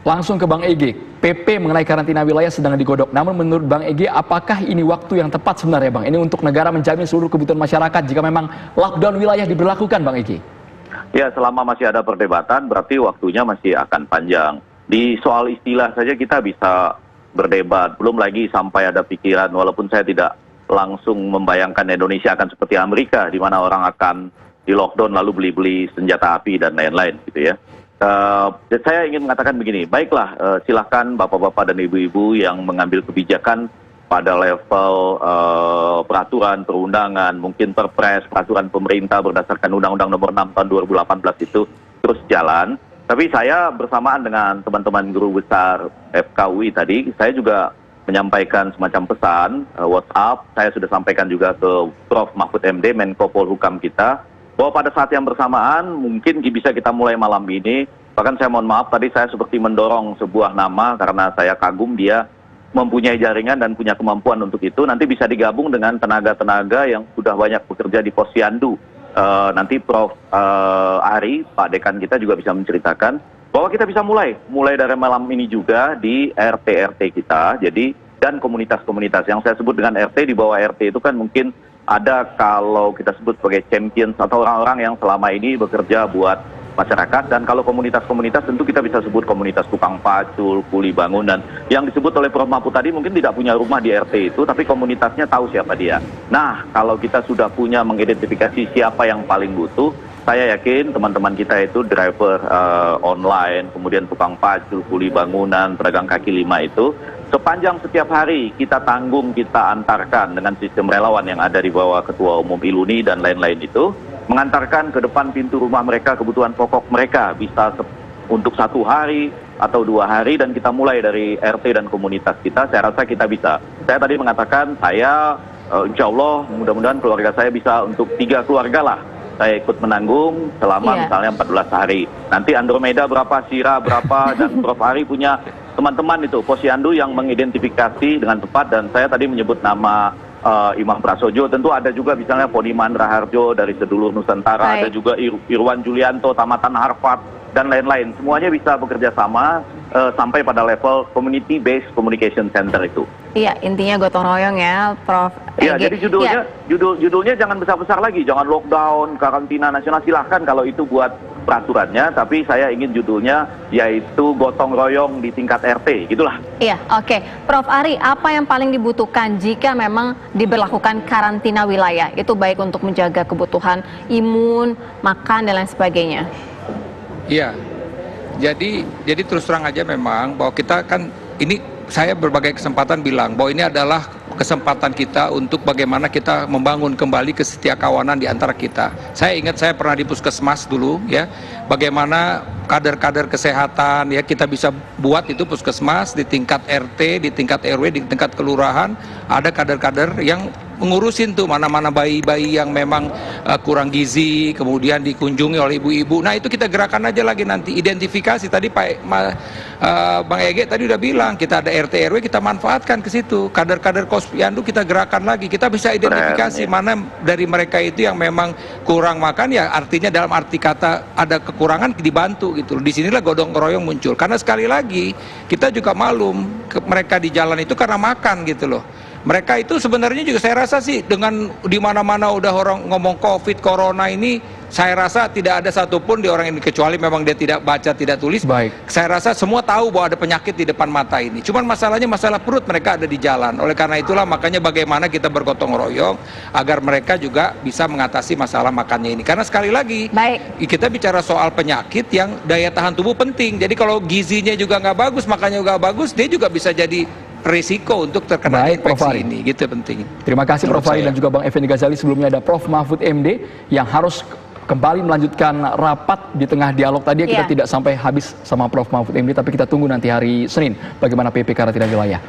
Langsung ke Bang Egy, PP mengenai karantina wilayah sedang digodok. Namun menurut Bang Egy, apakah ini waktu yang tepat sebenarnya Bang? Ini untuk negara menjamin seluruh kebutuhan masyarakat jika memang lockdown wilayah diberlakukan Bang Egy? Ya, selama masih ada perdebatan berarti waktunya masih akan panjang. Di soal istilah saja kita bisa berdebat, belum lagi sampai ada pikiran, walaupun saya tidak langsung membayangkan Indonesia akan seperti Amerika, di mana orang akan di lockdown lalu beli-beli senjata api dan lain-lain gitu ya. Saya ingin mengatakan begini, baiklah silahkan bapak-bapak dan ibu-ibu yang mengambil kebijakan pada level peraturan perundangan, mungkin perpres, peraturan pemerintah berdasarkan Undang-Undang Nomor 6 Tahun 2018 itu terus jalan. Tapi saya bersamaan dengan teman-teman guru besar FKUI tadi, saya juga menyampaikan semacam pesan WhatsApp, saya sudah sampaikan juga ke Prof. Mahfud MD, Menko Polhukam kita, bahwa pada saat yang bersamaan mungkin bisa kita mulai malam ini. Bahkan saya mohon maaf tadi saya seperti mendorong sebuah nama karena saya kagum dia mempunyai jaringan dan punya kemampuan untuk itu. Nanti bisa digabung dengan tenaga-tenaga yang sudah banyak bekerja di Posyandu. Nanti Prof. Ari, Pak Dekan kita juga bisa menceritakan bahwa kita bisa mulai dari malam ini juga di RT-RT kita. Jadi dan komunitas-komunitas yang saya sebut dengan RT, di bawah RT itu kan mungkin ada kalau kita sebut sebagai champions atau orang-orang yang selama ini bekerja buat masyarakat, dan kalau komunitas-komunitas tentu kita bisa sebut komunitas tukang pacul, kuli bangunan, yang disebut oleh Prof. Mahfud tadi mungkin tidak punya rumah di RT itu, tapi komunitasnya tahu siapa dia. Nah, kalau kita sudah punya mengidentifikasi siapa yang paling butuh, saya yakin teman-teman kita itu driver online, kemudian tukang pacul, kuli bangunan, pedagang kaki lima itu, sepanjang setiap hari kita tanggung, kita antarkan dengan sistem relawan yang ada di bawah Ketua Umum Iluni dan lain-lain itu, mengantarkan ke depan pintu rumah mereka kebutuhan pokok mereka, bisa untuk 1 hari atau 2 hari, dan kita mulai dari RT dan komunitas kita. Saya rasa kita bisa. Saya tadi mengatakan saya insya Allah mudah-mudahan keluarga saya bisa untuk 3 keluarga lah saya ikut menanggung selama misalnya 14 hari. Nanti Andromeda berapa, Sira berapa, dan Prof. Ari punya teman-teman itu Posyandu yang mengidentifikasi dengan tepat, dan saya tadi menyebut nama Imam Prasojo, tentu ada juga misalnya Poniman Raharjo dari Sedulur Nusantara, ada juga Irwan Julianto, tamatan Harvard, dan lain-lain. Semuanya bisa bekerja sama sampai pada level community based communication center itu. Iya, intinya gotong royong ya, Prof. Iya, jadi judulnya jangan besar-besar lagi, jangan lockdown, karantina nasional, silahkan kalau itu buat peraturannya, tapi saya ingin judulnya yaitu gotong royong di tingkat RT, gitulah. Iya, oke. Prof. Ari, apa yang paling dibutuhkan jika memang diberlakukan karantina wilayah? Itu baik untuk menjaga kebutuhan imun, makan, dan lain sebagainya. Iya, jadi terus terang aja memang bahwa kita kan ini, saya berbagai kesempatan bilang bahwa ini adalah kesempatan kita untuk bagaimana kita membangun kembali kesetiakawanan di antara kita. Saya ingat saya pernah di puskesmas dulu ya, bagaimana kader-kader kesehatan ya kita bisa buat itu puskesmas di tingkat RT, di tingkat RW, di tingkat kelurahan, ada kader-kader yang mengurusin tuh mana-mana bayi-bayi yang memang kurang gizi, kemudian dikunjungi oleh ibu-ibu. Nah itu kita gerakan aja lagi nanti, identifikasi. Tadi Bang Ege tadi udah bilang, kita ada RT RW, kita manfaatkan ke situ. Kader-kader Posyandu kita gerakan lagi, kita bisa identifikasi mana dari mereka itu yang memang kurang makan, ya artinya dalam arti kata ada kekurangan dibantu gitu. Disinilah gotong royong muncul. Karena sekali lagi kita juga malum mereka di jalan itu karena makan gitu loh. Mereka itu sebenarnya juga saya rasa sih dengan di mana-mana udah orang ngomong COVID, Corona ini, saya rasa tidak ada satupun di orang ini kecuali memang dia tidak baca, tidak tulis. Baik. Saya rasa semua tahu bahwa ada penyakit di depan mata ini. Cuman masalahnya masalah perut mereka ada di jalan. Oleh karena itulah makanya bagaimana kita bergotong royong agar mereka juga bisa mengatasi masalah makannya ini. Karena sekali lagi, kita bicara soal penyakit yang daya tahan tubuh penting. Jadi kalau gizinya juga nggak bagus, makannya juga bagus, dia juga bisa jadi risiko untuk terkena infeksi ini, gitu penting. Terima kasih Prof. Ari dan juga Bang Effendi Ghazali. Sebelumnya ada Prof. Mahfud MD yang harus kembali melanjutkan rapat di tengah dialog tadi. Kita tidak sampai habis sama Prof. Mahfud MD, tapi kita tunggu nanti hari Senin bagaimana PP karantina wilayah.